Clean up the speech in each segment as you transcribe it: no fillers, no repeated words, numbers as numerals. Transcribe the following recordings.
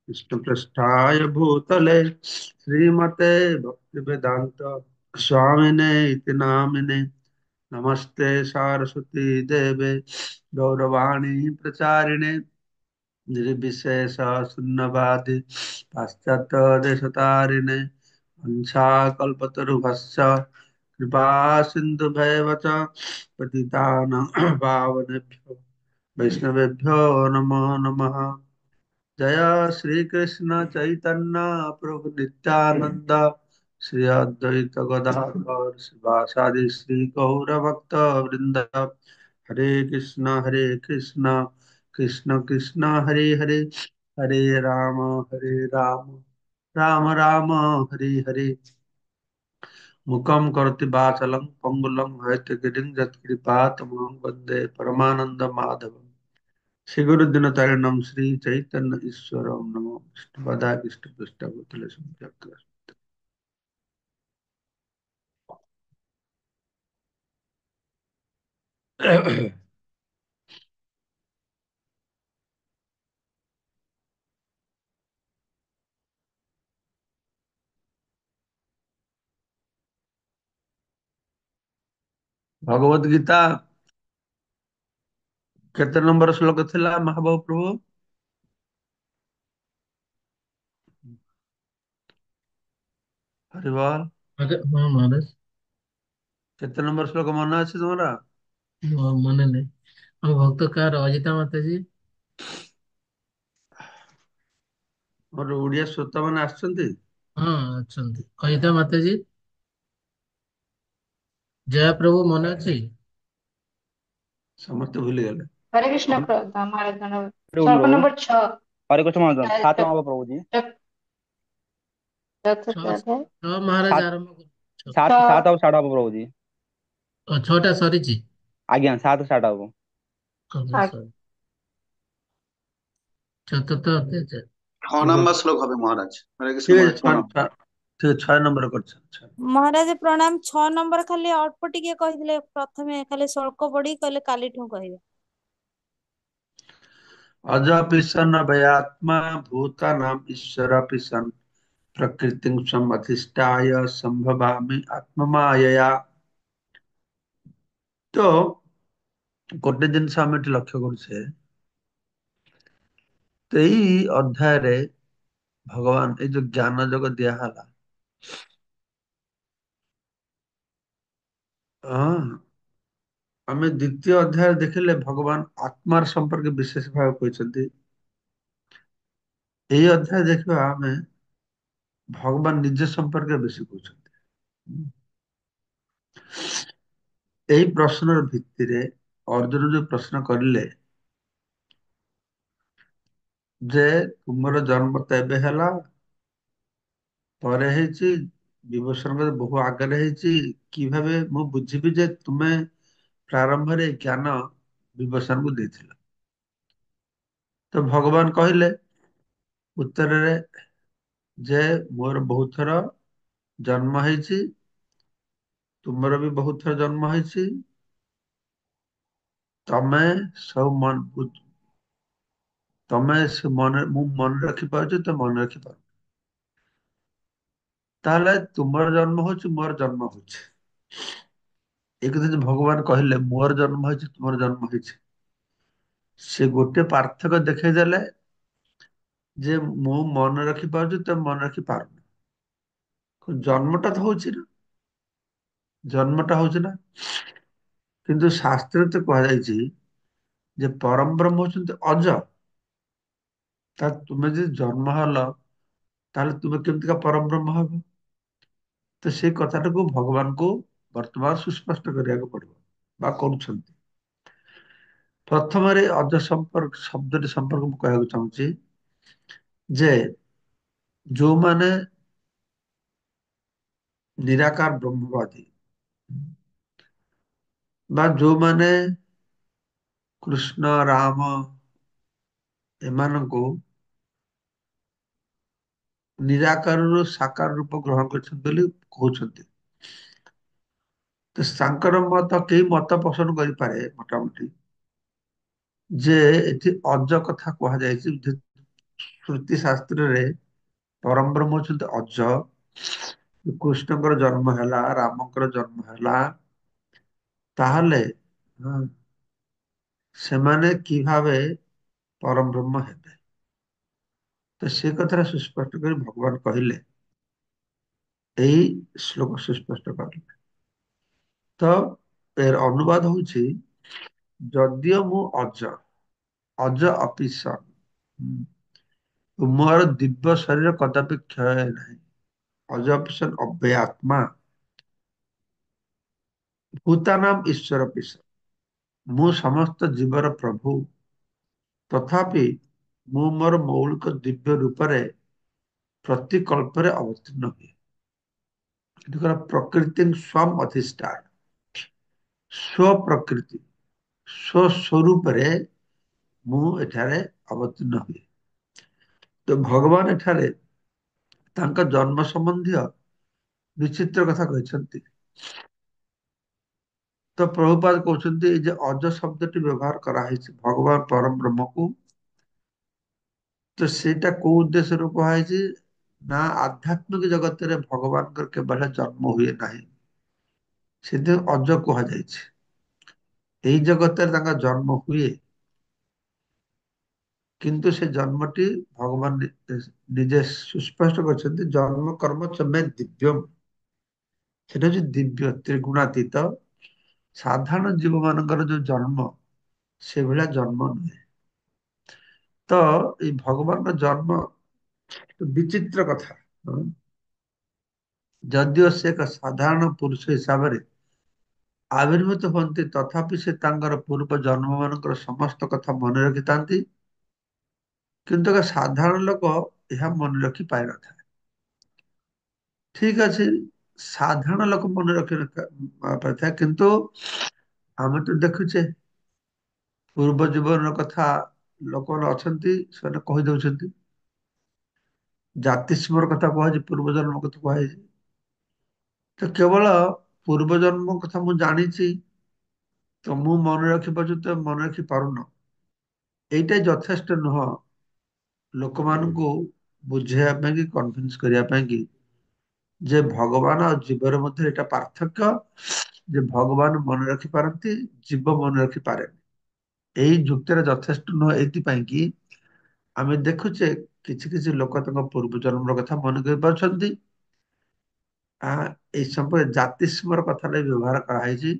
विष्णुपृष्ठाय भूतले श्रीमते भक्तिवेदांत स्वामिने इति नामिने नमस्ते सारस्वती देवे गौरवाणी प्रचारिणे निर्विशेष शून्यवादी पाश्चात्य देशतारिणे वंशाकल्पतरुभश्च कृपा सिन्धुभैव च पतितानां पावनेभ्यो वैष्णवेभ्यो नमो नमः। जय श्री कृष्ण चैतन्य प्रभु नित्यानंद श्री अद्वैत गदाधर शिवासादि श्री गौर भक्त वृंद। हरे कृष्ण कृष्ण कृष्ण हरे हरे, हरे हरे राम राम राम हरे हरे। मुखम करोति वाचालं पंगुलं हयते यत्कृपातमहं वन्दे परमानंद माधव। श्री गुरु दिनतारिणम श्री चैतन्य ईश्वरम नमो विष्णुपदाय कृष्णपृष्ठभूतले संप्राप्त। भगवद गीता केते नंबर श्लोक थिला महाबाबु प्रभु? हरिवाल हाँ महाराज। केते नंबर श्लोक मन ଅଛି ତମର? ମନେ ନାହିଁ। ଆମ ଭକ୍ତ କାହାର ଅଜିତା ମାତା जी। ମୋର ଓଡିଆ ଶ୍ରୋତା ମାନେ ଆସିଛନ୍ତି? ହଁ ଅଛନ୍ତି। ଅଜିତା ମାତା जी। ଜୟ ପ୍ରଭୁ ମନେ ଅଛି। ସମସ୍ତେ ଭୁଲି ଗଲେ। हरे कृष्ण हम महाराज। बोलो। श्लोक नंबर 6। हरे कृष्ण महाराज सात नंबर प्रभु जी। ଛଅ अध्याय। ଛଅ ମହାରାଜ सात ଆରମ୍ଭ କରୁ। ଛଅ सात छह। सात ଆଉ ଷାଟ ହବ प्रभु जी। ଛଅଟା ସରିଛି। ଆଜ୍ଞା ସାତ ଷାଟ ହବ। ସରି। ଚତୁର୍ଥ ଅଧ୍ୟାୟ। छह नंबर श्लोक হবে মহারাজ। হরে কৃষ্ণ ठीक है মহারাজ छह प्रणाम। ठीक है 6 नंबर कर अच्छा। ମହାରାଜ ପ୍ରଣାମ। 6 ନମ୍ବର ଖାଲି ଅଳ୍ପ ଟିକେ କହିଥିଲେ, ପ୍ରଥମେ ଖାଲି ସ୍ୱଳ୍କ ପଢି କହିଲେ କାଲିଠୁ କହିବେ। अजपि सन् अभयात्मा भूतानां ईश्वरपि सन् प्रकृतिं स्वमधिष्ठाय संभवामि आत्ममायया। तो ଗୋଟେ ଜିନିଷ ଆମେ ଏଠି ଲକ୍ଷ୍ୟ କରୁଛେ, ତ ଏଇ ଅଧ୍ୟାୟରେ ଭଗବାନ ଏଇ ଯୋଉ ଜ୍ଞାନ ଯୋଗ ଦିଆହେଲା, ହଁ ଆମେ ଦ୍ୱିତୀୟ ଅଧ୍ୟାୟ ଦେଖିଲେ ଭଗବାନ ଆତ୍ମାର ସମ୍ପର୍କ ବିଶେଷ ଭାବେ କହିଛନ୍ତି। ଏଇ ଅଧ୍ୟାୟ ଦେଖିବା ଆମେ ଭଗବାନ ନିଜ ସମ୍ପର୍କରେ ବେଶୀ କହୁଛନ୍ତି। ଏହି ପ୍ରଶ୍ନର ଭିତ୍ତିରେ ଅର୍ଜୁନ ଯୋଉ ପ୍ରଶ୍ନ କରିଲେ ଯେ ତୁମର ଜନ୍ମ ତ ଏବେ ହେଲା, ପରେ ହେଇଛି, ବିଭୀଷଣଙ୍କର ବହୁ ଆଗରେ ହେଇଛି, କିଭାବେ ମୁଁ ବୁଝିବି ଯେ ତୁମେ ପ୍ରାରମ୍ଭରେ ଏ ଜ୍ଞାନ ବିଭୀଷଣକୁ ଦେଇଥିଲ? ତ ଭଗବାନ କହିଲେ ଉତ୍ତରରେ ଯେ ମୋର ବହୁତ ଥର ଜନ୍ମ ହେଇଛି, ତୁମର ବି ବହୁତ ଥର ଜନ୍ମ ହେଇଛି, ତମେ ସବୁ ତମେ ମୁଁ ମନେ ରଖିପାରୁଛି, ତ ମନେ ରଖିପାରୁ, ତାହେଲେ ତୁମର ଜନ୍ମ ହଉଛି ମୋର ଜନ୍ମ ହଉଛି। ଏ କଥା ଯେ ଭଗବାନ କହିଲେ ମୋର ଜନ୍ମ ହେଇଛି ତୁମର ଜନ୍ମ ହେଇଛି, ସେ ଗୋଟେ ପାର୍ଥକ୍ୟ ଦେଖେଇ ଦେଲେ ଯେ ମୁଁ ମନେ ରଖିପାରୁଛି ତମେ ମନେ ରଖିପାରୁନ। ଜନ୍ମଟା ତ ହଉଛି ନା, ଜନ୍ମଟା ହଉଛି ନା। କିନ୍ତୁ ଶାସ୍ତ୍ରରେ ତ କୁହାଯାଇଛି ଯେ ପରମ ବ୍ରହ୍ମ ହଉଛନ୍ତି ଅଜ। ତାହେଲେ ତୁମେ ଯଦି ଜନ୍ମ ହେଲ ତାହେଲେ ତୁମେ କେମିତିକା ପରମ ବ୍ରହ୍ମ ହବ? ତ ସେଇ କଥାଟାକୁ ଭଗବାନଙ୍କୁ ବର୍ତ୍ତମାନ ସୁସ୍ପଷ୍ଟ କରିବାକୁ ପଡିବ ବା କରୁଛନ୍ତି। ପ୍ରଥମରେ ଅଜ ସମ୍ପର୍କ ଶବ୍ଦଟି ସମ୍ପର୍କ ମୁଁ କହିବାକୁ ଚାହୁଁଛି ଯେ ଯୋଉମାନେ ନିରାକାର ବ୍ରହ୍ମବାଦୀ ବା ଯୋଉମାନେ କୃଷ୍ଣ ରାମ ଏମାନଙ୍କୁ ନିରାକାରରୁ ସାକାର ରୂପ ଗ୍ରହଣ କରିଛନ୍ତି ବୋଲି କହୁଛନ୍ତି, ତ ତାଙ୍କର ମତ କେହି ମତ ପସନ୍ଦ କରିପାରେ ମୋଟାମୋଟି ଯେ ଏଠି ଅଜ କଥା କୁହାଯାଇଛି ଶ୍ରୁତି ଶାସ୍ତ୍ରରେ ପରମ ବ୍ରହ୍ମ ହଉଛନ୍ତି ଅଜ। କୃଷ୍ଣଙ୍କର ଜନ୍ମ ହେଲା, ରାମଙ୍କର ଜନ୍ମ ହେଲା, ତାହେଲେ ହଁ, ସେମାନେ କି ଭାବେ ପରମ ବ୍ରହ୍ମ ହେବେ? ତ ସେ କଥାଟା ସୁସ୍ପଷ୍ଟ କରି ଭଗବାନ କହିଲେ, ଏଇ ଶ୍ଲୋକ ସୁସ୍ପଷ୍ଟ କରିଲେ। ତ ଏର ଅନୁବାଦ ହଉଛି, ଯଦିଓ ମୁଁ ଅଜ, ଅଜ ଅପିସନ୍, ମୋର ଦିବ୍ୟ ଶରୀର କଦାପି କ୍ଷୟ ନାହିଁ। ଅଜ ଅପିସନ୍ ଅବ୍ୟୟ ଆତ୍ମା, ଭୂତାନାମ୍ ଈଶ୍ୱର ପିସ, ମୁଁ ସମସ୍ତ ଜୀବର ପ୍ରଭୁ, ତଥାପି ମୁଁ ମୋର ମୌଳିକ ଦିବ୍ୟ ରୂପରେ ପ୍ରତି କଳ୍ପରେ ଅବତୀର୍ଣ୍ଣ ହୁଏ। ଏଠି ପ୍ରକୃତି ସ୍ୱମ୍ ଅଧିଷ୍ଠାନ, ସ୍ୱ ପ୍ରକୃତି, ସ୍ୱସ୍ୱରୂପରେ ମୁଁ ଏଠାରେ ଅବତୀର୍ଣ୍ଣ ହୁଏ। ତ ଭଗବାନ ଏଠାରେ ତାଙ୍କ ଜନ୍ମ ସମ୍ବନ୍ଧୀୟ ବିଚିତ୍ର କଥା କହିଛନ୍ତି। ତ ପ୍ରଭୁପାଦ କହୁଛନ୍ତି ଏଇ ଯେ ଅଜ ଶବ୍ଦଟି ବ୍ୟବହାର କରାହେଇଛି ଭଗବାନ ପରମ ବ୍ରହ୍ମକୁ, ତ ସେଇଟା କୋଉ ଉଦ୍ଦେଶ୍ୟରୁ କୁହାଯାଇଛି ନା ଆଧ୍ୟାତ୍ମିକ ଜଗତରେ ଭଗବାନଙ୍କର କେବଳ ଜନ୍ମ ହୁଏ ନାହିଁ, ସେଥିପାଇଁ ଅଜ କୁହାଯାଇଛି। ଏଇ ଜଗତରେ ତାଙ୍କ ଜନ୍ମ ହୁଏ, କିନ୍ତୁ ସେ ଜନ୍ମଟି ଭଗବାନ ନିଜେ ସୁସ୍ପଷ୍ଟ କରିଛନ୍ତି, ଜନ୍ମ କର୍ମ ଚମେ ଦିବ୍ୟମ୍, ସେଟା ହଉଛି ଦିବ୍ୟ ତ୍ରିଗୁଣାତୀତ। ସାଧାରଣ ଜୀବ ମାନଙ୍କର ଯୋଉ ଜନ୍ମ ସେଭଳିଆ ଜନ୍ମ ନୁହେଁ। ତ ଏଇ ଭଗବାନଙ୍କ ଜନ୍ମ ବିଚିତ୍ର କଥା। ଯଦିଓ ସେ ଏକ ସାଧାରଣ ପୁରୁଷ ହିସାବରେ ଆବିର୍ଭୂତ ହୁଅନ୍ତି, ତଥାପି ସେ ତାଙ୍କର ପୂର୍ବ ଜନ୍ମ ମାନଙ୍କର ସମସ୍ତ କଥା ମନେ ରଖିଥାନ୍ତି, କିନ୍ତୁ ଏକ ସାଧାରଣ ଲୋକ ଏହା ମନେ ରଖି ପାରିନଥାଏ। ଠିକ ଅଛି, ସାଧାରଣ ଲୋକ ମନେ ରଖି ପାରିଥାଏ, କିନ୍ତୁ ଆମେ ତ ଦେଖୁଛେ ପୂର୍ବ ଜୀବନର କଥା ଲୋକମାନେ ଅଛନ୍ତି, ସେମାନେ କହି ଦଉଛନ୍ତି। ଜାତିସ୍ମର କଥା କୁହାଯାଇଛି, ପୂର୍ବ ଜନ୍ମ କଥା କୁହାଯାଇଛି। ତ କେବଳ ପୂର୍ବ ଜନ୍ମ କଥା ମୁଁ ଜାଣିଛି, ତ ମୁଁ ମନେ ରଖିପାରୁଛି, ତ ମନେ ରଖି ପାରୁନ, ଏଇଟା ଯଥେଷ୍ଟ ନୁହଁ ଲୋକମାନଙ୍କୁ ବୁଝେଇବା ପାଇଁ କି କନଭିନ୍ସ କରିବା ପାଇଁ କି ଯେ ଭଗବାନ ଆଉ ଜୀବର ମଧ୍ୟରେ ଏଇଟା ପାର୍ଥକ୍ୟ, ଯେ ଭଗବାନ ମନେ ରଖିପାରନ୍ତି, ଜୀବ ମନେ ରଖିପାରେନି। ଏଇ ଯୁକ୍ତିରେ ଯଥେଷ୍ଟ ନୁହଁ, ଏଇଥିପାଇଁ କି ଆମେ ଦେଖୁଛେ କିଛି କିଛି ଲୋକ ତାଙ୍କ ପୂର୍ବ ଜନ୍ମର କଥା ମନେ କରିପାରୁଛନ୍ତି। ଏଇ ସମ୍ପର୍କରେ ଜାତିସ୍ମର କଥାଟା ବ୍ୟବହାର କରାହେଇଛି।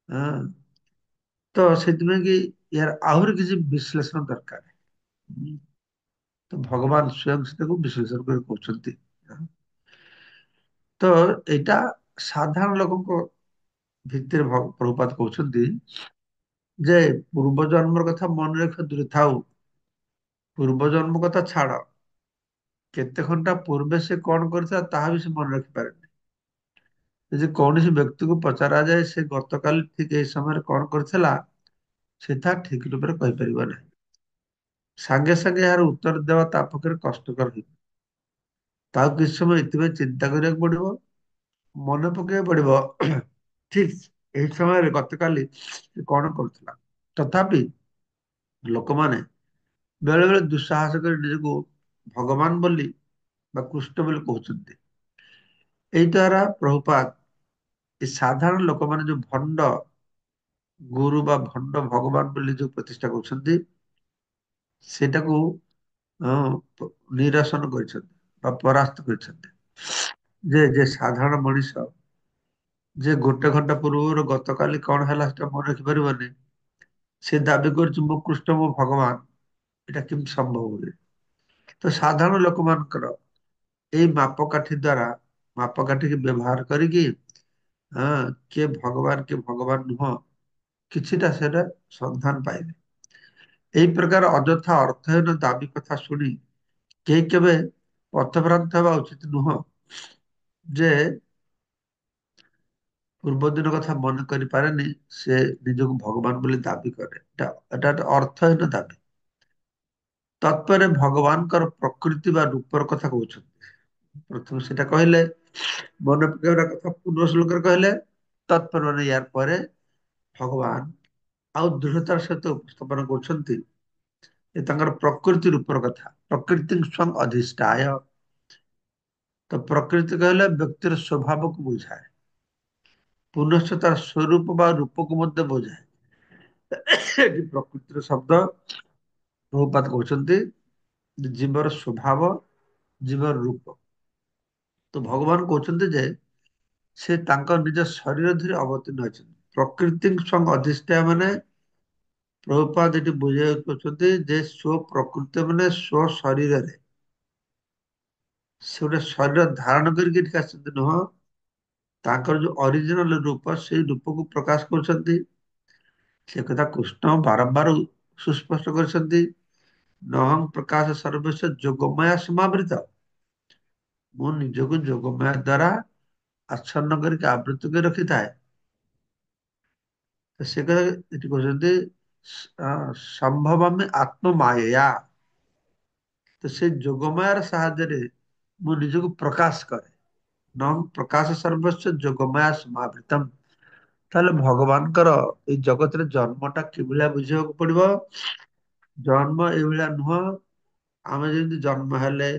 ହଁ, ତ ସେଥିପାଇଁ କି ଏହାର ଆହୁରି କିଛି ବିଶ୍ଳେଷଣ ଦରକାର। ତ ଭଗବାନ ସ୍ୱୟଂ ସେଟାକୁ ବିଶ୍ଳେଷଣ କରି କହୁଛନ୍ତି। ତ ଏଇଟା ସାଧାରଣ ଲୋକଙ୍କ ଭିତରେ ପ୍ରଭୁପାଦ କହୁଛନ୍ତି ଯେ ପୂର୍ବ ଜନ୍ମର କଥା ମନେ ରଖିବା ଦୂରେ ଥାଉ, ପୂର୍ବ ଜନ୍ମ କଥା ଛାଡ, କେତେ ଘଣ୍ଟା ପୂର୍ବେ ସେ କଣ କରିଥିଲା ତାହା ବି ସେ ମନେ ରଖିପାରେନି। ଯଦି କୌଣସି ବ୍ୟକ୍ତିକୁ ପଚରାଯାଏ ସେ ଗତକାଲି ଠିକ ଏଇ ସମୟରେ କଣ କରିଥିଲା, ସେ ତାହା ଠିକ ରୂପରେ କହିପାରିବ ନାହିଁ। ସାଙ୍ଗେ ସାଙ୍ଗେ ଏହାର ଉତ୍ତର ଦେବା ତା ପକ୍ଷରେ କଷ୍ଟକର ହେଇଯିବ। ତାକୁ କିଛି ସମୟ ଏଥିପାଇଁ ଚିନ୍ତା କରିବାକୁ ପଡିବ, ମନେ ପକେଇବାକୁ ପଡିବ, ଠିକ ଏହି ସମୟରେ ଗତକାଲି ସେ କଣ କରୁଥିଲା। ତଥାପି ଲୋକମାନେ ବେଳେ ବେଳେ ଦୁଃସାହସ କରି ନିଜକୁ ଭଗବାନ ବୋଲି ବା କୃଷ୍ଣ ବୋଲି କହୁଛନ୍ତି। ଏଇ ଦ୍ୱାରା ପ୍ରଭୁପାଦ ଏ ସାଧାରଣ ଲୋକମାନେ ଯୋଉ ଭଣ୍ଡ ଗୁରୁ ବା ଭଣ୍ଡ ଭଗବାନ ବୋଲି ଯୋଉ ପ୍ରତିଷ୍ଠା କରୁଛନ୍ତି, ସେଟାକୁ ନିରସନ କରିଛନ୍ତି ବା ପରାସ୍ତ କରିଛନ୍ତି। ଯେ ସାଧାରଣ ମଣିଷ ଯେ ଗୋଟେ ଘଣ୍ଟା ପୂର୍ବରୁ ଗତକାଲି କଣ ହେଲା ସେଟା ମନେ ରଖିପାରିବନି, ସେ ଦାବି କରୁଛି ମୁଁ କୃଷ୍ଣ, ମୋ ଭଗବାନ, ଏଟା କେମିତି ସମ୍ଭବ ହୁଏ? ତ ସାଧାରଣ ଲୋକମାନଙ୍କର ଏଇ ମାପକାଠି ଦ୍ଵାରା ମାପକାଠିକି ବ୍ୟବହାର କରିକି କିଏ ଭଗବାନ କିଏ ଭଗବାନ ନୁହଁ, କିଛିଟା ସେଟା ସନ୍ଧାନ ପାଇଲେ। ଏଇ ପ୍ରକାର ଅଯଥା ଅର୍ଥହୀନ ଦାବି କଥା ଶୁଣି କେହି କେବେ ପଥଭ୍ରାନ୍ତ ହେବା ଉଚିତ ନୁହଁ, ଯେ ପୂର୍ବ ଦିନ କଥା ମନେ କରିପାରେନି ସେ ନିଜକୁ ଭଗବାନ ବୋଲି ଦାବି କରେ। ଏଟା ଅର୍ଥହୀନ ଦାବି। ତତ୍ପରେ ଭଗବାନଙ୍କର ପ୍ରକୃତି ବା ରୂପର କଥା କହୁଛନ୍ତି। ପ୍ରଥମେ ସେଟା କହିଲେ, ମନେ ପକେଇବା କଥା ପୂର୍ବ ଶ୍ଲୋକରେ କହିଲେ, ତତ୍ପରେ ମାନେ ୟାର ପରେ ଭଗବାନ ଆଉ ଦୃଢତାର ସହିତ ଉପସ୍ଥାପନ କରୁଛନ୍ତି ଏ ତାଙ୍କର ପ୍ରକୃତି ରୂପର କଥା। प्रकृति स्वयं अधिष्ठाय। तो प्रकृति कहले व्यक्तिर स्वभाव को बुझाए, पुनश्च तार स्वरूप बा रूप को मध्य बुझाए। एटी प्रकृतिर शब्द प्रभुपाद कहते जीवर स्वभाव, जीवर रूप। तो भगवान कहते जे से तांका निज शरीर धरि अवतीर्ण होइछन। प्रकृति स्वयं अधिष्ठाय माने प्रभुपाद एटी बुझाई कहते जे स्व प्रकृति माने स्व शरीर रे से गोटे शरीर धारण करके एଠିକି ଆସିଛନ୍ତି ନୁହଁ, ତାଙ୍କର ଯୋଉ ଅରିଜିନାଲ ରୂପ ସେଇ ରୂପକୁ ପ୍ରକାଶ କରୁଛନ୍ତି। ସେ କଥା କୃଷ୍ଣ ବାରମ୍ବାର ସୁସ୍ପଷ୍ଟ କରିଛନ୍ତି। ନହଂ ପ୍ରକାଶ ସର୍ବସ୍ୱ ଯୋଗମାୟା ସମାବୃତ। ମୁଁ ନିଜକୁ ଯୋଗମାୟା ଦ୍ଵାରା ଆଚ୍ଛନ୍ନ କରିକି ଆବୃତ କରି ରଖିଥାଏ। ତ ସେ କଥା ଏଠି କହୁଛନ୍ତି ସମ୍ଭବାମି ଆତ୍ମମାୟା। ତ ସେ ଯୋଗମାୟାର ସାହାଯ୍ୟରେ ମୁଁ ନିଜକୁ ପ୍ରକାଶ କରେ। ନହଂ ପ୍ରକାଶ ସର୍ବସ୍ୱ ଯୋଗମାୟା ସମାବୃତମ୍। ତାହେଲେ ଭଗବାନଙ୍କର ଏଇ ଜଗତରେ ଜନ୍ମଟା କିଭଳିଆ ବୁଝିବାକୁ ପଡିବ। ଜନ୍ମ ଏଇଭଳିଆ ନୁହଁ ଆମେ ଯେମିତି ଜନ୍ମ ହେଲେ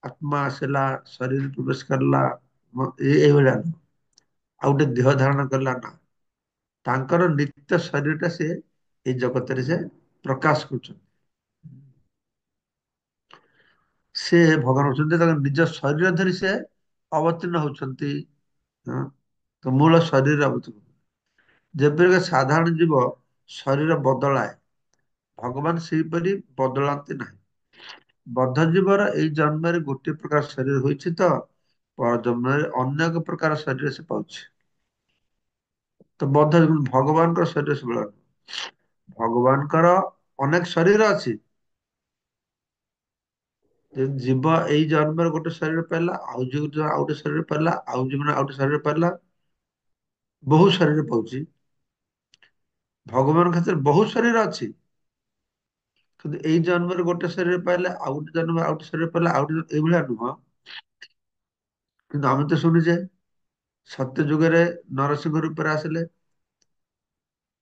ଆତ୍ମା ଆସିଲା, ଶରୀର ପ୍ରବେଶ କରିଲା, ଏଇଭଳିଆ ନୁହଁ। ଆଉ ଗୋଟେ ଦେହ ଧାରଣ କଲା ନା, ତାଙ୍କର ନିତ୍ୟ ଶରୀରଟା ସେ ଏଇ ଜଗତରେ ସେ ପ୍ରକାଶ କରୁଛନ୍ତି। ସେ ଭଗବାନ ହଉଛନ୍ତି ତାଙ୍କ ନିଜ ଶରୀର ଧରି ସେ ଅବତୀର୍ଣ୍ଣ ହଉଛନ୍ତି। ହଁ, ତ ମୂଳ ଶରୀର ଅବତୀର୍ଣ୍ଣ। ଯେପରିକି ସାଧାରଣ ଜୀବ ଶରୀର ବଦଳାଏ, ଭଗବାନ ସେହିପରି ବଦଳାନ୍ତି ନାହିଁ। ବଦ୍ଧ ଜୀବର ଏଇ ଜନ୍ମରେ ଗୋଟିଏ ପ୍ରକାର ଶରୀର ହୋଇଛି ତ ପର ଜନ୍ମରେ ଅନ୍ୟ ଏକ ପ୍ରକାର ଶରୀର ସେ ପାଉଛି। ତ ବଦ୍ଧ ଭଗବାନଙ୍କର ଶରୀର ସବୁବେଳେ ଭଗବାନଙ୍କର ଅନେକ ଶରୀର ଅଛି। ଜୀବ ଏଇ ଜନ୍ମରେ ଗୋଟେ ଶରୀର ପାଇଲା, ଆଉ ଜୀବ ଆଉ ଗୋଟେ ଶରୀର ପାଇଲା, ଆଉ ଜୀବନ ଆଉ ଗୋଟେ ଶରୀର ପାଇଲା, ବହୁ ଶରୀର ପାଉଛି। ଭଗବାନଙ୍କ କ୍ଷେତ୍ରରେ ବହୁତ ଶରୀର ଅଛି, କିନ୍ତୁ ଏଇ ଜନ୍ମରେ ଗୋଟେ ଶରୀର ପାଇଲେ ଆଉ ଗୋଟେ ଜନ୍ମରେ ଆଉ ଗୋଟେ ଶରୀର ପାଇଲେ ଆଉ ଗୋଟେ ଏଇଭଳିଆ ନୁହଁ। କିନ୍ତୁ ଆମେ ତ ଶୁଣିଛେ ସତ୍ୟ ଯୁଗରେ ନରସିଂହ ରୂପରେ ଆସିଲେ,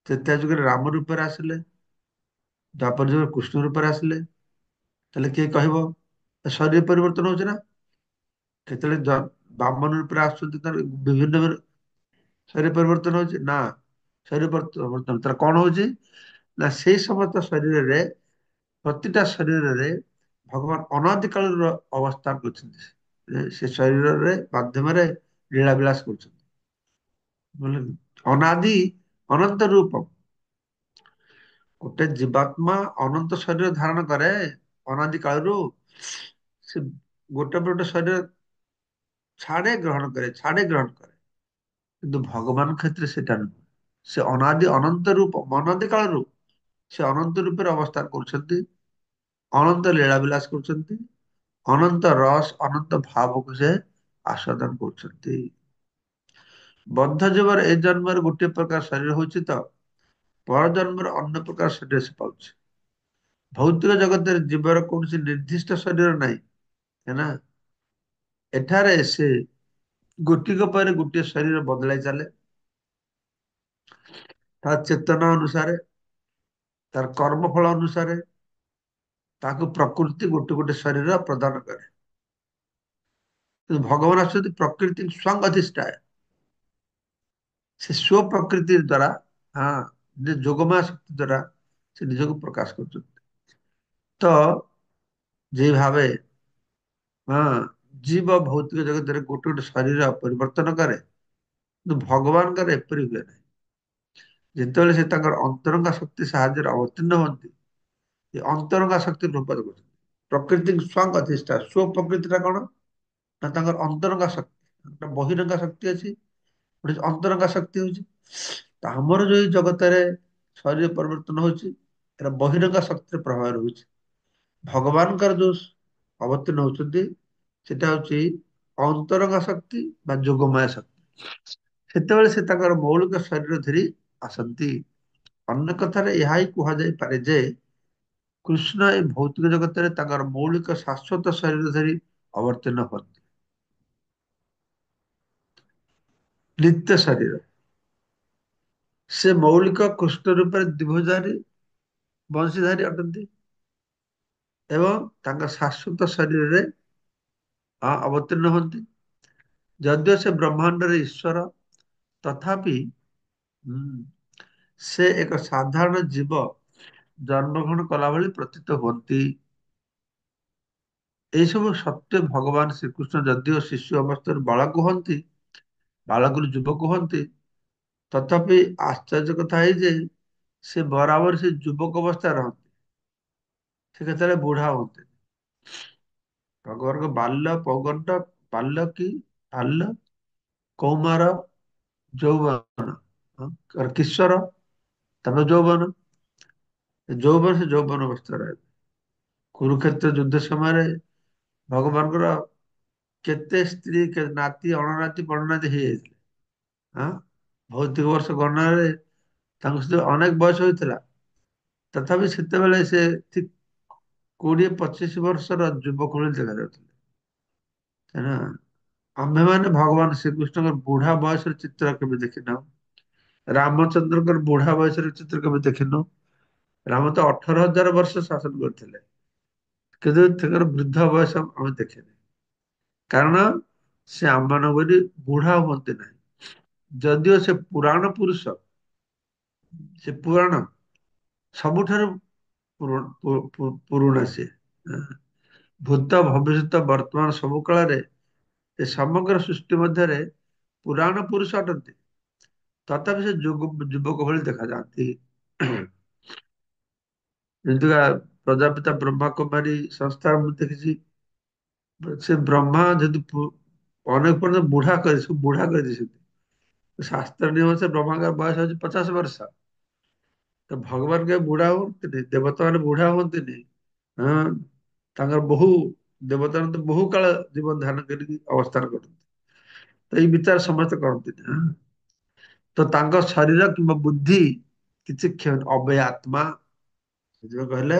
ତ୍ରେତୟା ଯୁଗରେ ରାମ ରୂପରେ ଆସିଲେ, ଦ୍ୱାପର ଯୁଗରେ କୃଷ୍ଣ ରୂପରେ ଆସିଲେ। ତାହେଲେ କିଏ କହିବ ଶରୀର ପରିବର୍ତ୍ତନ ହଉଛି ନା? କେତେବେଳେ ବାମନ ରୂପରେ ଆସୁଛନ୍ତି, ତାର ବିଭିନ୍ନ ଶରୀର ପରିବର୍ତ୍ତନ ହଉଛି ନା? ଶରୀର ପରିବର୍ତ୍ତନ ତାର କଣ ହଉଛି ନା ସେଇ ସମସ୍ତ ଶରୀରରେ ପ୍ରତିଟା ଶରୀରରେ ଭଗବାନ ଅନାଦି କାଳର ଅବସ୍ଥାନ କରୁଛନ୍ତି। ସେ ଶରୀରରେ ମାଧ୍ୟମରେ ଲୀଳା ବିଳାସ କରୁଛନ୍ତି। ଅନାଦି ଅନନ୍ତ ରୂପ। ଗୋଟେ ଜୀବାତ୍ମା ଅନନ୍ତ ଶରୀର ଧାରଣ କରେ ଅନାଦି କାଳରୁ। ସେ ଗୋଟେ ପରେ ଗୋଟେ ଶରୀର ଛାଡେ ଗ୍ରହଣ କରେ, ଛାଡେ ଗ୍ରହଣ କରେ। କିନ୍ତୁ ଭଗବାନ କ୍ଷେତ୍ରରେ ସେଟା ନୁହେଁ। ସେ ଅନାଦି ଅନନ୍ତ ରୂପ, ଅନାଦି କାଳରୁ ସେ ଅନନ୍ତ ରୂପରେ ଅବସ୍ଥାନ କରୁଛନ୍ତି, ଅନନ୍ତ ଲୀଳା ବିଳାସ କରୁଛନ୍ତି, ଅନନ୍ତ ରସ ଅନନ୍ତ ଭାବକୁ ସେ ଆସ୍ୱାଦନ କରୁଛନ୍ତି। ବଦ୍ଧ ଜୀବର ଏ ଜନ୍ମରେ ଗୋଟିଏ ପ୍ରକାର ଶରୀର ହଉଛି ତ ପର ଜନ୍ମରେ ଅନ୍ୟ ପ୍ରକାର ଶରୀର ସେ ପାଉଛି। ଭୌତିକ ଜଗତରେ ଜୀବର କୌଣସି ନିର୍ଦ୍ଦିଷ୍ଟ ଶରୀର ନାହିଁ, ନା ଏଠାରେ ସେ ଗୋଟିକ ପରେ ଗୋଟିଏ ଶରୀର ବଦଳାଇ ଚାଲେ। ତାର ଚେତନା ଅନୁସାରେ, ତାର କର୍ମଫଳ ଅନୁସାରେ ତାକୁ ପ୍ରକୃତି ଗୋଟେ ଗୋଟେ ଶରୀର ପ୍ରଦାନ କରେ। କିନ୍ତୁ ଭଗବାନ ଆସୁଛନ୍ତି ପ୍ରକୃତି ସ୍ୱୟଂ ଅଧିଷ୍ଠାୟ। ସେ ସ୍ୱ ପ୍ରକୃତି ଦ୍ଵାରା, ହଁ, ଯୋଗମାୟା ଶକ୍ତି ଦ୍ଵାରା ସେ ନିଜକୁ ପ୍ରକାଶ କରୁଛନ୍ତି। ତ ଯେ ଭାବେ ହଁ ଜୀବ ଭୌତିକ ଜଗତରେ ଗୋଟେ ଗୋଟେ ଶରୀର ପରିବର୍ତ୍ତନ କରେ, କିନ୍ତୁ ଭଗବାନଙ୍କର ଏପରି ହୁଏ ନାହିଁ। ଯେତେବେଳେ ସେ ତାଙ୍କର ଅନ୍ତରଙ୍ଗା ଶକ୍ତି ସାହାଯ୍ୟରେ ଅବତୀର୍ଣ୍ଣ ହୁଅନ୍ତି, ଏ ଅନ୍ତରଙ୍ଗା ଶକ୍ତି ରୂପରେ କରୁଛନ୍ତି। ପ୍ରକୃତି ସ୍ୱୟଂ ଅଧିଷ୍ଠା। ସ୍ୱ ପ୍ରକୃତିଟା କଣ ନା ତାଙ୍କର ଅନ୍ତରଙ୍ଗା ଶକ୍ତି। ଗୋଟେ ବହିରଙ୍ଗା ଶକ୍ତି ଅଛି, ଗୋଟେ ଅନ୍ତରଙ୍ଗା ଶକ୍ତି ହଉଛି। ତ ଆମର ଯୋଉ ଜଗତରେ ଶରୀର ପରିବର୍ତ୍ତନ ହଉଛି, ଏଟା ବହିରଙ୍ଗା ଶକ୍ତିର ପ୍ରଭାବ ରହୁଛି। ଭଗବାନଙ୍କର ଯୋଉ ଅବତୀର୍ଣ୍ଣ ହଉଛନ୍ତି ସେଟା ହଉଛି ଅନ୍ତରଙ୍ଗା ଶକ୍ତି ବା ଯୋଗମାୟା ଶକ୍ତି। ସେତେବେଳେ ସେ ତାଙ୍କର ମୌଳିକ ଶରୀର ଧରି ଆସନ୍ତି। ଅନ୍ୟ କଥାରେ ଏହା ହିଁ କୁହାଯାଇପାରେ ଯେ କୃଷ୍ଣ ଏ ଭୌତିକ ଜଗତରେ ତାଙ୍କର ମୌଳିକ ଶାଶ୍ୱତ ଶରୀର ଧରି ଅବତୀର୍ଣ୍ଣ ହୁଅନ୍ତି। ନିତ୍ୟ ଶରୀର ସେ ମୌଳିକ କୃଷ୍ଣ ରୂପରେ ଦ୍ୱିଭୁଜାରୀ ବଂଶୀଧାରୀ ଅଟନ୍ତି। ଏବଂ ତାଙ୍କ ଶାଶ୍ୱତ ଶରୀରରେ ଅବତୀର୍ଣ୍ଣ ହୁଅନ୍ତି। ଯଦିଓ ସେ ବ୍ରହ୍ମାଣ୍ଡରେ ଈଶ୍ୱର, ତଥାପି ସେ ଏକ ସାଧାରଣ ଜୀବ ଜନ୍ମଗ୍ରହଣ କଲା ଭଳି ପ୍ରତୀତ ହୁଅନ୍ତି। ଏଇସବୁ ସତ୍ୟ ଭଗବାନ ଶ୍ରୀକୃଷ୍ଣ ଯଦିଓ ଶିଶୁ ଅବସ୍ଥାରୁ ବାଳକ ହୁଅନ୍ତି, ବାଳକରୁ ଯୁବକ ହୁଅନ୍ତି, ତଥାପି ଆଶ୍ଚର୍ଯ୍ୟ କଥା ଏଇ ଯେ ସେ ବରାବର ସେ ଯୁବକ ଅବସ୍ଥାରେ ରହନ୍ତି, ସେ କେତେବେଳେ ବୁଢା ହୁଅନ୍ତି। ଭଗବାନଙ୍କ ବାଲ୍ୟ ପୌଗଣ୍ଡ, ବାଲ୍ୟ କି ବାଲ୍ୟ, କୌମାର, ଯୌବନ, କିଶୋର, ତାପରେ ଯୌବନ, ଯୌବନ ସେ ଯୌବନ ଅବସ୍ଥାରେ। କୁରୁକ୍ଷେତ୍ର ଯୁଦ୍ଧ ସମୟରେ ଭଗବାନଙ୍କର କେତେ ସ୍ତ୍ରୀ, ନାତି, ଅଣନାତି, ପଣନାତି ହେଇଯାଇଥିଲେ। ହଁ, ଭୌତିକ ବର୍ଷ ଗଣନାରେ ତାଙ୍କ ସହିତ ଅନେକ ବୟସ ହୋଇଥିଲା, ତଥାପି ସେତେବେଳେ ସେ ଠିକ 20-25 ବର୍ଷର ଯୁବକ ଭଳି ଦେଖାଯାଉଥିଲେ। ତେଣୁ ଆମ୍ଭେମାନେ ଭଗବାନ ଶ୍ରୀକୃଷ୍ଣଙ୍କ ବୁଢା ବୟସର ଚିତ୍ର କେବେ ଦେଖିନାହୁଁ। ରାମଚନ୍ଦ୍ରଙ୍କର ବୁଢା ବୟସର ଚିତ୍ର କେବେ ଦେଖିନୁ। ରାମ ତ 18,000 ବର୍ଷ ଶାସନ କରିଥିଲେ, କିନ୍ତୁ ତାଙ୍କର ବୃଦ୍ଧ ବୟସ ଆମେ ଦେଖିନେ, କାରଣ ସେ ଆମମାନଙ୍କ ପରି ବୁଢା ହୁଅନ୍ତି ନାହିଁ। ଯଦିଓ ସେ ପୁରାଣ ପୁରୁଷ, ସେ ପୁରାଣ ସବୁଠାରୁ ପୁରୁଣା ସିଏ। ଭୂତ, ଭବିଷ୍ୟତ, ବର୍ତ୍ତମାନ ସବୁ କାଳରେ ଏ ସମଗ୍ର ସୃଷ୍ଟି ମଧ୍ୟରେ ପୁରାଣ ପୁରୁଷ ଅଟନ୍ତି, ତଥାପି ସେ ଯୁବକ ଭଳି ଦେଖାଯାଆନ୍ତି। ଯେମିତିକା ପ୍ରଜାପିତା ବ୍ରହ୍ମା କୁମାରୀ ସଂସ୍ଥାର ମୁଁ ଦେଖିଛି, ସେ ବ୍ରହ୍ମା ଯଦି ଅନେକ ପର୍ଯ୍ୟନ୍ତ ବୁଢା କରିଦେଇଛନ୍ତି। ଶାସ୍ତ୍ର ନିୟମ ସେ ବ୍ରହ୍ମାଙ୍କର ବୟସ ହଉଛି 50 ବର୍ଷ। ତ ଭଗବାନ କେବେ ବୁଢା ହୁଅନ୍ତିନି, ଦେବତା ମାନେ ବୁଢା ହୁଅନ୍ତିନି। ହଁ, ତାଙ୍କର ଦେବତା ମାନେ ତ ବହୁ କାଳ ଜୀବନ ଧାରଣ କରିକି ଅବସ୍ଥାନ କରନ୍ତି। ତ ଏଇ ବିଚାର ସମସ୍ତେ କରନ୍ତିନି। ତ ତାଙ୍କ ଶରୀର କିମ୍ବା ବୁଦ୍ଧି କିଛି ଅବୟ ଆତ୍ମା, ସେଥିପାଇଁ କହିଲେ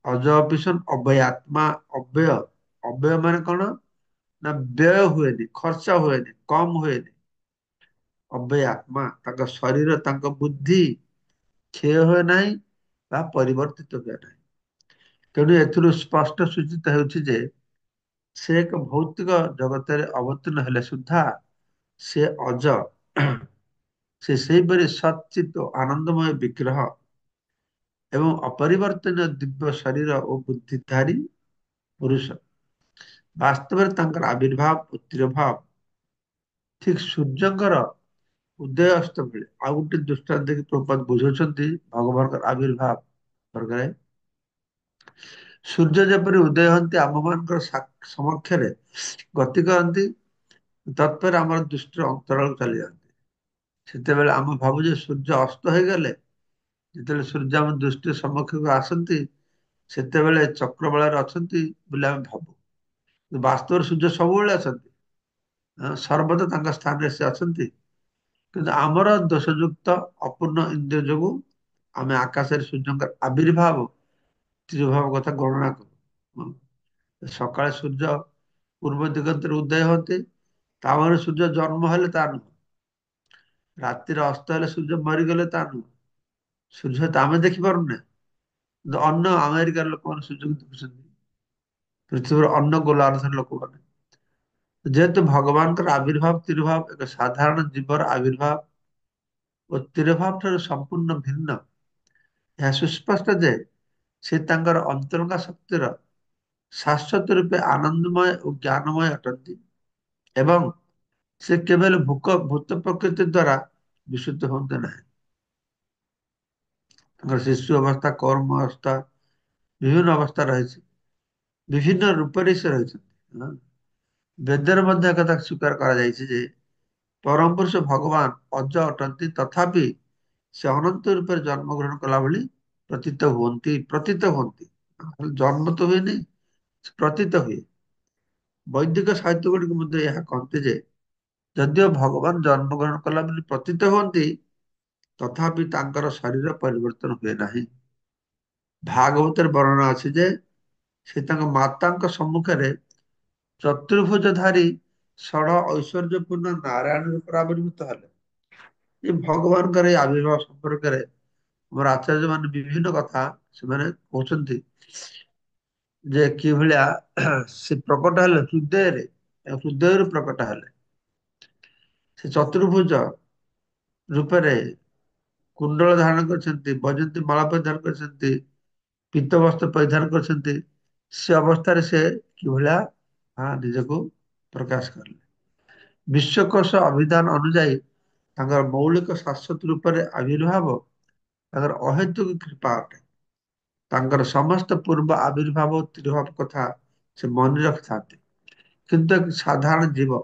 ଅଜ ଅପିସନ୍ ଅବୟ ଆତ୍ମା। ଅବ୍ୟୟ, ଅବ୍ୟୟ ମାନେ କଣ ନା ବ୍ୟୟ ହୁଏନି, ଖର୍ଚ୍ଚ ହୁଏନି, କମ ହୁଏନି। ଅବ୍ୟୟ ଆତ୍ମା, ତାଙ୍କ ଶରୀର, ତାଙ୍କ ବୁଦ୍ଧି କ୍ଷୟ ହୁଏ ନାହିଁ ବା ପରିବର୍ତ୍ତିତ ହୁଏ ନାହିଁ। ତେଣୁ ଏଥିରୁ ସ୍ପଷ୍ଟ ସୂଚିତ ହେଉଛି ଯେ ସେ ଏକ ଭୌତିକ ଜଗତରେ ଅବତୀର୍ଣ୍ଣ ହେଲେ ସୁଦ୍ଧା ସେ ଅଜ, ସେ ସେହିପରି ସଚିତ ଆନନ୍ଦମୟ ବିଗ୍ରହ ଏବଂ ଅପରିବର୍ତ୍ତନୀୟ ଦିବ୍ୟ ଶରୀର ଓ ବୁଦ୍ଧିଧାରୀ ପୁରୁଷ। ବାସ୍ତବରେ ତାଙ୍କର ଆବିର୍ଭାବ ଓ ତିରୋଭାବ ଠିକ ସୂର୍ଯ୍ୟଙ୍କର ଉଦୟ ଅସ୍ତ ବେଳେ। ଆଉ ଗୋଟେ ଦୃଷ୍ଟାନ୍ତ ଦେଖି ପ୍ରପାତ ବୁଝାଉଛନ୍ତି ଭଗବାନଙ୍କର ଆବିର୍ଭାବ ବର୍ଗରେ। ସୂର୍ଯ୍ୟ ଯେପରି ଉଦୟ ହୁଅନ୍ତି ଆମମାନଙ୍କର ସମକ୍ଷରେ ଗତି କରନ୍ତି, ତତ୍ପରେ ଆମର ଦୃଷ୍ଟିର ଅନ୍ତରାଳକୁ ଚାଲିଯାଆନ୍ତି। ସେତେବେଳେ ଆମେ ଭାବୁ ଯେ ସୂର୍ଯ୍ୟ ଅସ୍ତ ହେଇଗଲେ। ଯେତେବେଳେ ସୂର୍ଯ୍ୟ ଆମ ଦୃଷ୍ଟି ସମକ୍ଷକୁ ଆସନ୍ତି, ସେତେବେଳେ ଚକ୍ରବାଳରେ ଅଛନ୍ତି ବୋଲି ଆମେ ଭାବୁ। ବାସ୍ତବରେ ସୂର୍ଯ୍ୟ ସବୁବେଳେ ଅଛନ୍ତି, ସର୍ବଦା ତାଙ୍କ ସ୍ଥାନରେ ସେ ଅଛନ୍ତି। କିନ୍ତୁ ଆମର ଦୋଷଯୁକ୍ତ ଅପୂର୍ଣ୍ଣ ଇନ୍ଦ୍ରିୟ ଯୋଗୁଁ ଆମେ ଆକାଶରେ ସୂର୍ଯ୍ୟଙ୍କର ଆବିର୍ଭାବ, ତିରୋଭାବ କଥା ଗଣନା କରୁ। ସକାଳେ ସୂର୍ଯ୍ୟ ପୂର୍ବ ଦିଗନ୍ତରେ ଉଦୟ ହୁଅନ୍ତି, ତାପରେ ସୂର୍ଯ୍ୟ ଜନ୍ମ ହେଲେ ତା ନୁହଁ। ରାତିରେ ଅସ୍ତ ହେଲେ ସୂର୍ଯ୍ୟ ମରିଗଲେ ତା ନୁହଁ। ସୂର୍ଯ୍ୟ ତ ଆମେ ଦେଖିପାରୁନେ, କିନ୍ତୁ ଅନ୍ୟ ଆମେରିକାର ଲୋକମାନେ ସୂର୍ଯ୍ୟକୁ ଦେଖୁଛନ୍ତି, ପୃଥିବୀର ଅନ୍ୟ ଗୋଲାର୍ଦ୍ଧର ଲୋକମାନେ। ଯେହେତୁ ଭଗବାନଙ୍କର ଆବିର୍ଭାବ ତିରୋଭାବ ଏକ ସାଧାରଣ ଜୀବର ଆବିର୍ଭାବ ଓ ତିରୋଭାବ ଠାରୁ ସମ୍ପୂର୍ଣ୍ଣ ଭିନ୍ନ, ଏହା ସୁସ୍ପଷ୍ଟ ଯେ ସେ ତାଙ୍କର ଅନ୍ତରଙ୍ଗା ଶକ୍ତିର ଶାଶ୍ୱତ ରୂପେ ଆନନ୍ଦମୟ ଓ ଜ୍ଞାନମୟ ଅଟନ୍ତି ଏବଂ ସେ କେବଳ ଭୂତ ପ୍ରକୃତି ଦ୍ୱାରା ବିଶୁଦ୍ଧ ହୁଅନ୍ତି ନାହିଁ। ତାଙ୍କର ଶିଶୁ ଅବସ୍ଥା, କର୍ମ ଅବସ୍ଥା, ବିଭିନ୍ନ ଅବସ୍ଥା ରହିଛି, ବିଭିନ୍ନ ରୂପରେ ସେ ରହିଛନ୍ତି। ବେଦରେ ମଧ୍ୟ ଏକଥା ସ୍ୱୀକାର କରାଯାଇଛି ଯେ ପରମ ପୁରୁଷ ଭଗବାନ ଅଜ ଅଟନ୍ତି, ତଥାପି ସେ ଅନନ୍ତ ରୂପରେ ଜନ୍ମଗ୍ରହଣ କଲା ଭଳି ପ୍ରତୀତ ହୁଅନ୍ତି। ଜନ୍ମ ତ ହୁଏନି, ପ୍ରତୀତ ହୁଏ। ବୈଦିକ ସାହିତ୍ୟ ଗୁଡିକ ମଧ୍ୟ ଏହା କହନ୍ତି ଯେ ଯଦିଓ ଭଗବାନ ଜନ୍ମଗ୍ରହଣ କଲା ବୋଲି ପ୍ରତୀତ ହୁଅନ୍ତି, ତଥାପି ତାଙ୍କର ଶରୀର ପରିବର୍ତ୍ତନ ହୁଏ ନାହିଁ। ଭାଗବତରେ ବର୍ଣ୍ଣନା ଅଛି ଯେ ସେ ତାଙ୍କ ମାତାଙ୍କ ସମ୍ମୁଖରେ ଚତୁର୍ଭୁଜଧାରୀ ଷଡ଼ ଐଶ୍ୱର୍ଯ୍ୟପୂର୍ଣ୍ଣ ନାରାୟଣ ରୂପରେ ଆବିର୍ଭୂତ ହେଲେ। ଏ ଭଗବାନଙ୍କର ଏଇ ଆବିର୍ଭାବ ସମ୍ପର୍କରେ ଆମର ଆଚାର୍ଯ୍ୟ ମାନେ ବିଭିନ୍ନ କଥା ସେମାନେ କହୁଛନ୍ତି ଯେ କିଭଳିଆ ସେ ପ୍ରକଟ ହେଲେ ହୃଦୟରୁ ପ୍ରକଟ ହେଲେ। ସେ ଚତୁର୍ଭୁଜ ରୂପରେ କୁଣ୍ଡଳ ଧାରଣ କରିଛନ୍ତି, ବୈଜୟନ୍ତୀ ମାଳା ପରିଧାନ କରିଛନ୍ତି, ପୀତ ବସ୍ତ୍ର ପରିଧାନ କରିଛନ୍ତି। ସେ ଅବସ୍ଥାରେ ସେ କିଭଳିଆ ନିଜକୁ ପ୍ରକାଶ କଲେ। ବିଶ୍ୱକୋଷ ଅଭିଧାନ ଅନୁଯାୟୀ ତାଙ୍କର ମୌଳିକ ଶାଶ୍ୱତ ରୂପରେ ଆବିର୍ଭାବ ତାଙ୍କର ଅହେତୁକ କୃପା ଅଟେ। ତାଙ୍କର ସମସ୍ତ ପୂର୍ବ ଆବିର୍ଭାବ ଓ ତିରୋଭାବ କଥା ସେ ମନେ ରଖିଥାନ୍ତି। କିନ୍ତୁ ଏକ ସାଧାରଣ ଜୀବ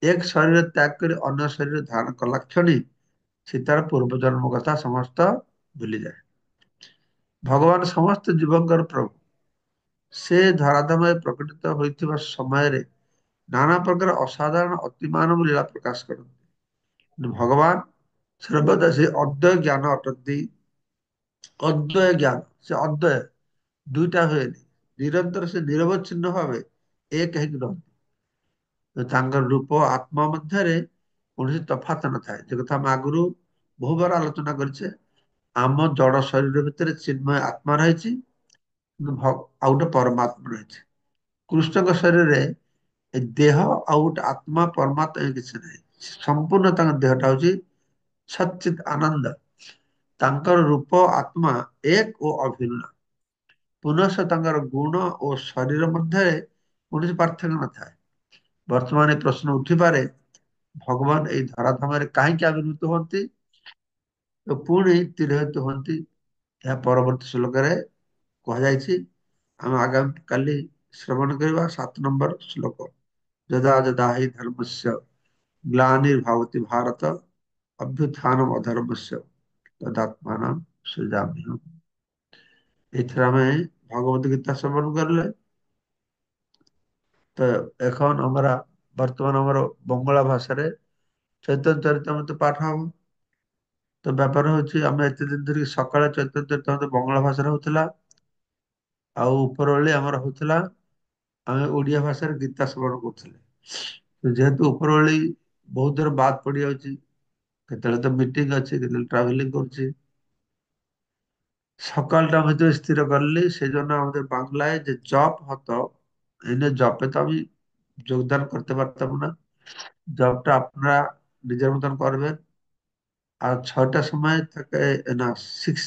ଏକ ଶରୀର ତ୍ୟାଗ କରି ଅନ୍ୟ ଶରୀର ଧାରଣ କଲା କ୍ଷଣି ସେ ତାର ପୂର୍ବଜନ୍ମ କଥା ସମସ୍ତ ଭୁଲିଯାଏ। ଭଗବାନ ସମସ୍ତ ଜୀବଙ୍କର ପ୍ରଭୁ। ସେ ଧରାଧାମରେ ପ୍ରକଟିତ ହୋଇଥିବା ସମୟରେ ନାନା ପ୍ରକାର ଅସାଧାରଣ ଅତିମାନବ ଲୀଳା ପ୍ରକାଶ କରନ୍ତି। କିନ୍ତୁ ଭଗବାନ ସର୍ବଦା ସେ ଅଦ୍ୱୟ ଜ୍ଞାନ ଅଟନ୍ତି। ଅଦ୍ୱୟ ଜ୍ଞାନ, ସେ ଅଦ୍ୱୟ, ଦୁଇଟା ହୁଏନି। ନିରନ୍ତର ସେ ନିରବଚ୍ଛିନ୍ନ ଭାବେ ଏକ ହେଇକି ରହନ୍ତି। ତାଙ୍କର ରୂପ ଆତ୍ମା ମଧ୍ୟରେ କୌଣସି ତଫାତ ନଥାଏ, ଯେ କଥା ଆମେ ଆଗରୁ ବହୁବାର ଆଲୋଚନା କରିଛେ। ଆମ ଜଡ ଶରୀର ଭିତରେ ଚିନ୍ମୟ ଆତ୍ମା ରହିଛି, କିନ୍ତୁ ଆଉ ଗୋଟେ ପରମାତ୍ମା ରହିଛି। କୃଷ୍ଣଙ୍କ ଶରୀରରେ ଏ ଦେହ ଆଉ ଗୋଟେ ଆତ୍ମା ପରମାତ୍ମା ଏ କିଛି ନାହିଁ। ସମ୍ପୂର୍ଣ୍ଣ ତାଙ୍କ ଦେହଟା ହଉଛି ସଚିତ ଆନନ୍ଦ। ତାଙ୍କର ରୂପ ଆତ୍ମା ଏକ ଓ ଅଭିନ୍ନ। ପୁନଃ ତାଙ୍କର ଗୁଣ ଓ ଶରୀର ମଧ୍ୟରେ କୌଣସି ପାର୍ଥକ୍ୟ ନଥାଏ। ବର୍ତ୍ତମାନ ଏ ପ୍ରଶ୍ନ ଉଠିପାରେ, ଭଗବାନ ଏଇ ଧରାଧାମରେ କାହିଁକି ଆବିର୍ଭୂତ ହୁଅନ୍ତି ଓ ପୁଣି ତିରୋହିତ ହୁଅନ୍ତି? ଏହା ପରବର୍ତ୍ତୀ ଶ୍ଲୋକରେ କୁହାଯାଇଛି। ଆମେ ଆଗାମୀ କାଲି ଶ୍ରବଣ କରିବା 7 ନମ୍ବର ଶ୍ଲୋକ। ଯଦା ଯଦା ହି ଧର୍ମସ୍ୟ ଗ୍ଲାନିର୍ଭବତି ଭାରତ ଅଭ୍ୟୁତ୍ଥାନମ୍ ଅଧର୍ମସ୍ୟ ତଦାତ୍ମାନଂ ସୃଜାମ୍ୟହମ୍। ଏଥିରେ ଆମେ ভগবত গীতা শ্রবণ করলে। তো এখন আমরা বর্তমান আমার বঙ্গলা ভাষাରେ চৈতন্য চরিতাମୃତ ପାଠ ହବ। ତ ବ୍ୟାପାର ହଉଛି ଆମେ ଏତେ ଦିନ ଧରି ସକାଳେ ଚୈତন্য ଚରିତାମୃତ ବଙ୍ଗଳା ଭାଷାରେ ହଉଥିଲା, ଆଉ ଉପରଓଳି ଆମର ହଉଥିଲା ଆମେ ଓଡିଆ ଭାଷାରେ ଗୀତା ଶ୍ରବଣ କରୁଥିଲେ। ତ ଯେହେତୁ ଉପରଓଳି ବହୁତ ଥର ବାଦ ପଡିଯାଉଛି, କେତେବେଳେ ତ ମିଟିଂ ଅଛି, କେତେବେଳେ ট্রাভেলিং করছি, সকালটা আমি তো স্থির করলি, সেই জন্য আমাদের বাংলায় যে জপ হতো, এনে জপে তো আমি যোগদান করতে পারতাম না। জবটা আপনারা নিজের মতন করবেন। আর 6টার সময় থেকে না 6